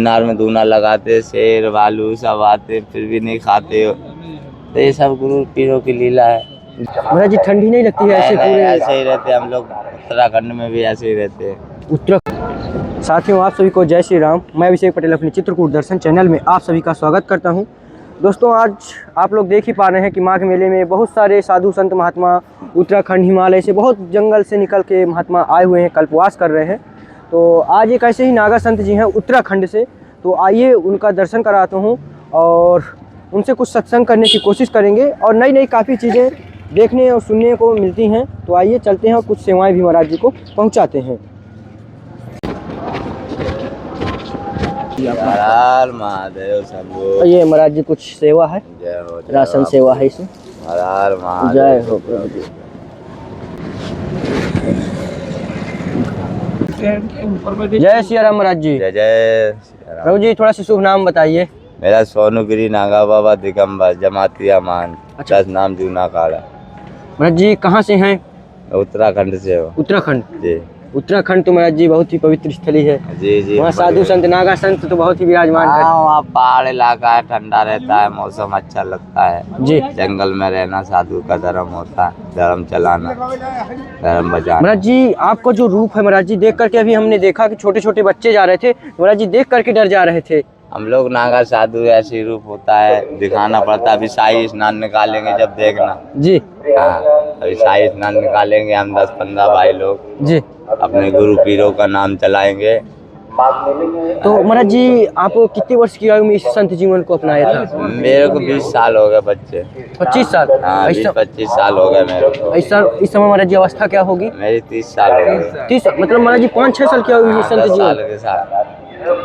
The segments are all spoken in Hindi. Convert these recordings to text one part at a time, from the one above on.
गिरनार में धूना लगाते, शेर भालू सब आते, फिर भी नहीं खाते। तो ये सब गुरु पीरों की लीला है। महाराज जी ठंडी नहीं लगती है ऐसे पूरे? ऐसे ही रहते हम लोग, उत्तराखंड में भी ऐसे ही रहते हैं। उत्तराखंड। साथियों, आप सभी को जय श्री राम। मैं अभिषेक पटेल अपने चित्रकूट दर्शन चैनल में आप सभी का स्वागत करता हूं। दोस्तों, आज आप लोग देख ही पा रहे हैं कि माघ मेले में बहुत सारे साधु संत महात्मा उत्तराखंड हिमालय से बहुत जंगल से निकल के महात्मा आए हुए हैं, कल्पवास कर रहे हैं। तो आज एक ऐसे ही नागा संत जी हैं उत्तराखंड से, तो आइए उनका दर्शन कराता हूँ और उनसे कुछ सत्संग करने की कोशिश करेंगे और नई नई काफ़ी चीज़ें देखने और सुनने को मिलती हैं। तो आइए चलते हैं और कुछ सेवाएं भी महाराज जी को पहुंचाते हैं। हर महादेव शंभो। ये महाराज जी कुछ सेवा है, जय हो, जय राशन हो। सेवा है इसे। हर महादेव। जय हो प्रभु जी। जय श्री राम महाराज जी। जय जय श्री राम। प्रभु जी थोड़ा सा शुभ नाम बताइए। मेरा सोनूगिरी नागा बाबा दिगंबर जमातिया मान। अच्छा। 10 नाम जूना काड़ा। महाराज जी कहाँ से हैं? उत्तराखंड से हो। उत्तराखंड। जी उत्तराखंड तो महाराज जी बहुत ही पवित्र स्थली है। जी जी। वहाँ साधु संत नागा संत तो बहुत ही विराजमान है। वहाँ पहाड़ इलाका है, ठंडा रहता है, मौसम अच्छा लगता है जी। जंगल में रहना साधु का धर्म होता है, धर्म चलाना, धर्म बचाना। महाराज जी आपका जो रूप है महाराज जी, देख करके अभी हमने देखा कि छोटे छोटे बच्चे जा रहे थे, महाराज जी देख करके डर जा रहे थे। हम लोग नागा साधु ऐसी रूप होता है, दिखाना पड़ता है। अभी शाही स्नान निकालेंगे जब देखना। जी हाँ, अभी शाही स्नान निकालेंगे हम 10-15 भाई लोग जी, अपने गुरु पीरों का नाम चलाएंगे। तो महाराज जी आप कितने वर्ष की आयु में इस संत जीवन को अपनाया था? मेरे को 20 साल हो गए बच्चे। 25 साल? हाँ 20-25 साल हो गए मेरे को। इस समय महाराज जी अवस्था क्या होगी? मेरी 30 साल हो गए। 30 मतलब महाराज जी 5-6 साल की आयु में संत जीवन?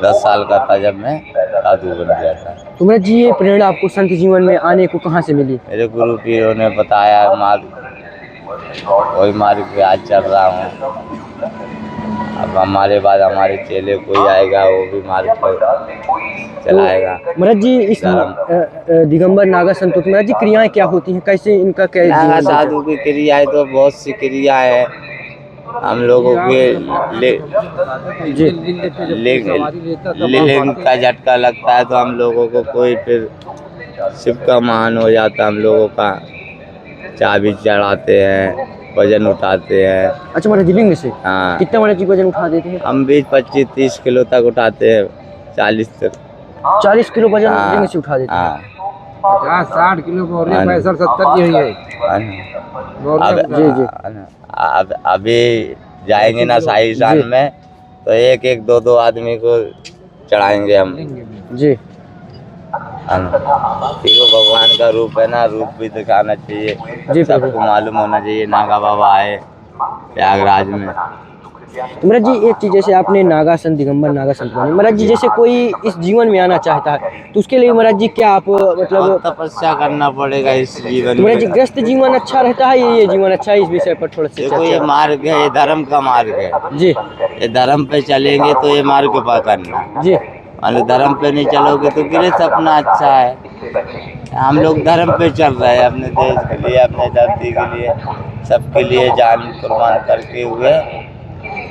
10 साल का था जब मैं साधु बन गया था। तो महाराज जी ये प्रेरणा आपको संत जीवन में आने को कहाँ से मिली? मेरे गुरु पीरों ने बताया, मार्ग वही मार्ग पे आज चल रहा हूँ। अब हमारे बाद हमारे चेले कोई आएगा, वो भी मार्ग पर चलाएगा। तो महाराज जी इस दिगंबर नागा संतों की महाराज जी क्रियाएं क्या होती हैं, कैसे इनका क्या नागा साधु की क्रियाएं तो बहुत सी क्रियाएं हैं। हम लोगों के लिंग का झटका लगता है तो हम लोगों को कोई फिर शिव का महान हो जाता है। हम लोगों का चाबी चढ़ाते हैं, वजन उठाते हैं। अच्छा महाराज जी लिंग से? हाँ। कितना महाराज जी वजन उठा देते हैं? हम 20-25-30 किलो तक उठाते हैं, 40 तक। 40 किलो वजन लिंग से उठा देते हैं? हाँ 50-60 किलो बोले 65-70 की है। जी जी। अब अभी जाएंगे ना शाही स्नान में तो एक 2 आदमी को चढ़ाएंगे हम। जी ठीक है, भगवान का रूप है ना, रूप भी दिखाना चाहिए, सबको मालूम होना चाहिए। नागा बाबा आए प्रयागराज में। तो महाराज जी एक चीज, जैसे आपने नागा संत दिगंबर नागा संत बने, महाराज जी जैसे कोई इस जीवन में आना चाहता है तो उसके लिए महाराज जी क्या आप मतलब तपस्या करना पड़ेगा इस जीवन में। महाराज जी ग्रस्त जीवन अच्छा रहता है, ये जीवन अच्छा है? इस विषय पर थोड़ा सा देखो, ये मार्ग है, ये धर्म का मार्ग है जी। ये धर्म पे चलेंगे तो ये मार्ग पकड़ना जी। मान धर्म पे नहीं चलोगे तो गृहस्थ अपना अच्छा है। हम लोग धर्म पे चल रहे हैं, अपने देश के लिए, अपने धरती के लिए, सबके लिए जान कुर्बान करके हुए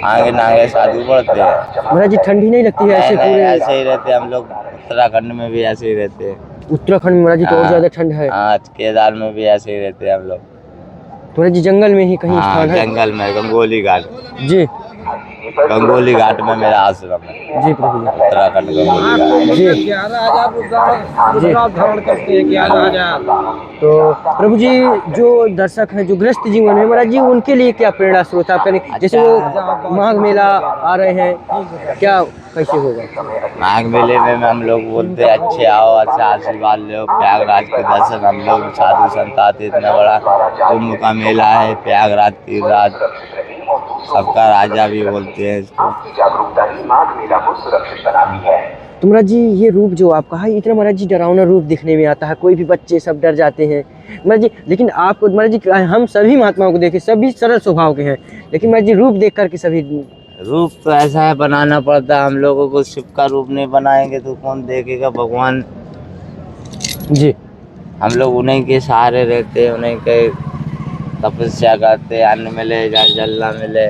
आगे नागे साधु बढ़ते हैं। महाराज जी ठंडी नहीं लगती है ऐसे पूरे? ऐसे ही रहते हम लोग, उत्तराखंड में भी ऐसे ही रहते हैं। उत्तराखंड में महाराज जी तो और ज्यादा ठंड है। हाँ, केदार में भी ऐसे ही रहते हैं हम लोग। तो महाराज जी जंगल में ही कहीं स्थान है? जंगल में गंगोली घाट। जी, गंगोली घाट में मेरा आश्रम है। जी प्रभु जी। उत्तराखंड गंगोली घाट। जी जी। तो प्रभु जी जो दर्शक हैं जो गृहस्थ जीवन में महाराज जी उनके लिए क्या प्रेरणा स्रोत आप करें? जैसे वो माघ मेला आ रहे हैं, क्या कैसे होगा? माघ मेले में हम लोग बोलते हैं अच्छे आओ, अच्छा आशीर्वाद लो। प्रयागराज के दर्शन हम लोग साधु संत आते, इतना बड़ा कुंभ का मेला है प्रयागराज तीर्थराज, सबका राजा भी बोलते हैं इसको। तो महाराज जी ये रूप जो आपका है इतना महाराज जी डरावना रूप दिखने में आता है, कोई भी बच्चे सब डर जाते हैं महाराज जी, लेकिन आपको महाराज जी हम सभी महात्माओं को देखे सभी सरल स्वभाव के हैं, लेकिन महाराज जी रूप देख करके सभी रूप तो ऐसा है बनाना पड़ता है। हम लोगों को शिव का रूप नहीं बनाएंगे तो कौन देखेगा? भगवान जी। हम लोग उन्हीं के सहारे रहते हैं, उन्हीं के तपस्या करते, अन्न मिले जल ना मिले,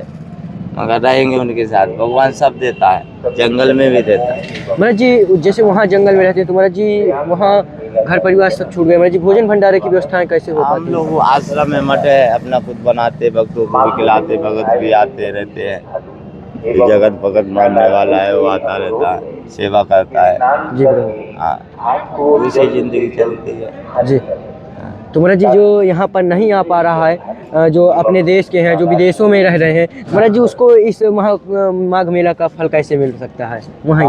मगर रहेंगे उनके साथ। भगवान सब देता है, जंगल में भी देता है। महाराज जी जैसे वहाँ जंगल में रहते हैं तो महाराज जी वहाँ घर परिवार सब छूट गए, महाराज जी भोजन भंडारे की व्यवस्थाएं कैसे हो हम पाती लोग हैं? वो आश्रम में मठ है, अपना खुद बनाते, भक्तों को भी खिलाते, भगत भी आते रहते हैं। ये जगत भगत मानने वाला है, वो आता रहता है, सेवा करता है। जी प्रभु। हाँ, उसी जिंदगी चलती है। जी तो महाराज जी जो यहाँ पर नहीं आ पा रहा है, जो अपने देश के हैं, जो विदेशों में रह रहे हैं, महाराज जी उसको इस माघ मेला का फल कैसे मिल सकता है वहीं?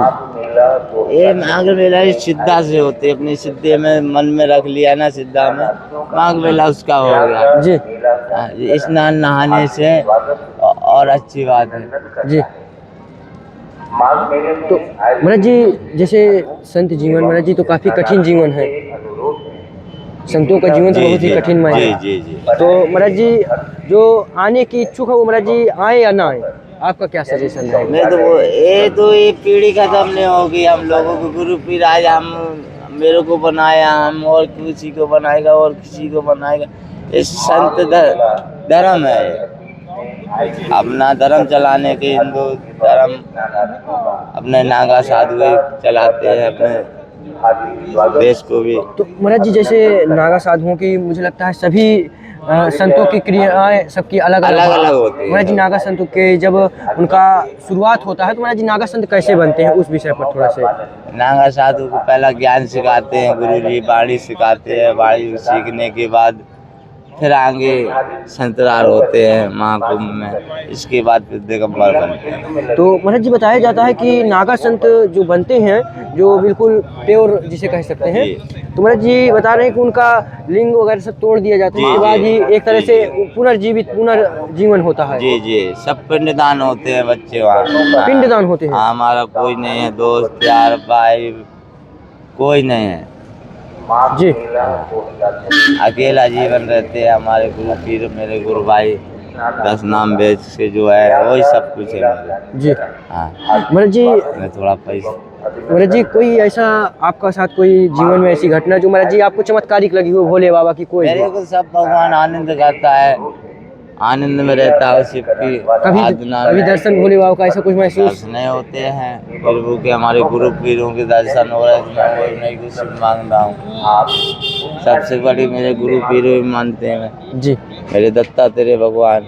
ये माघ मेला इस सिद्धा से होते, अपनी सिद्धि में मन में रख लिया ना, सिद्धा में माघ मेला उसका हो गया। जी हाँ, स्नान नहाने से और अच्छी बात है। जी तो महाराज जी जैसे संत जीवन, महाराज जी तो काफ़ी कठिन जीवन है, संतों का जीवन तो बहुत ही कठिन माना है। जी जी। तो महाराज जी जो आने की इच्छुक है वो महाराज जी आए या ना आए, आपका क्या सजेशन है? मैं तो ये पीढ़ी खत्म नहीं होगी। हम लोगों को गुरु पीर आज हम मेरे को बनाया, हम और किसी को बनाएगा और किसी को बनाएगा। ये संत धर्म है, अपना धर्म चलाने के हिंदू धर्म अपने नागा साधु चलाते हैं, अपने देश को भी। तो महाराज जी जैसे नागा साधुओं की मुझे लगता है सभी संतों की क्रियाएं सबकी अलग अलग होती है। महाराज जी नागा संतों के जब उनका शुरुआत होता है तो महाराज जी नागा संत कैसे बनते हैं उस विषय पर थोड़ा से? नागा साधु को पहला ज्ञान सिखाते हैं गुरु जी, वाणी सिखाते हैं, वाणी सीखने के बाद फिर आगे संतरार होते हैं महाकुंभ में, इसके बाद फिर दिगंबर बनते हैं। तो महाराज जी बताया जाता है कि नागा संत जो बनते हैं, जो बिल्कुल प्योर जिसे कह सकते हैं, तो महाराज जी बता रहे हैं कि उनका लिंग वगैरह सब तोड़ दिया जाता है, उसके बाद ही एक तरह से पुनर्जीवन होता है। जी जी, सब पिंडदान होते हैं बच्चे वहाँ। पिंडदान होते हैं। हाँ, हमारा कोई नहीं है दोस्त यार भाई, कोई नहीं है जी। अकेला जीवन रहते हैं। हमारे गुरु पीर, मेरे गुरु भाई 10 नाम बेच के जो है वही सब कुछ है मेरा। जी हाँ, महाराज जी, मैं थोड़ा पैसा। महाराज जी कोई ऐसा आपका साथ कोई जीवन में ऐसी घटना जो महाराज जी आपको चमत्कारिक लगी हो भोले बाबा की? कोई मेरे को सब भगवान आनंद करता है, आनंद में रहता है। शिव की कभी दर्शन भोले बाबा का ऐसा कुछ महसूस? नहीं होते हैं प्रभु के, हमारे गुरु पीरों के दर्शन हो रहे हैं, मैं नहीं कुछ मांगता हूँ। सबसे बड़ी मेरे गुरु पीरों ही मानते हैं जी। मेरे दत्ता तेरे भगवान।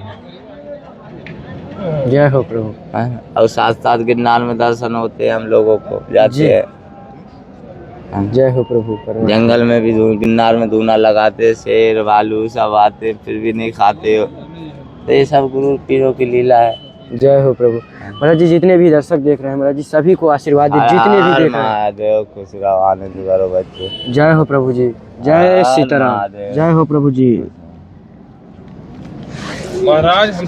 जय हो प्रभु। और साथ साथ गिरनार में दर्शन होते हैं, हम लोगों को जाते हैं। जय हो प्रभु। जंगल में भी गिरनार में धूना लगाते, शेर भालू सब आते, फिर भी नहीं खाते हो। तो ये सब गुरु पीरों की लीला है। जय हो प्रभु। महाराज जी जितने भी दर्शक देख रहे हैं, महाराज जी सभी को आशीर्वाद दे, जितने भी देख रहे हैं। महादेव खुश रहो, आनंद करो बच्चे। जय हो प्रभु जी, जय सीताराम, जय हो प्रभु जी। महाराज हम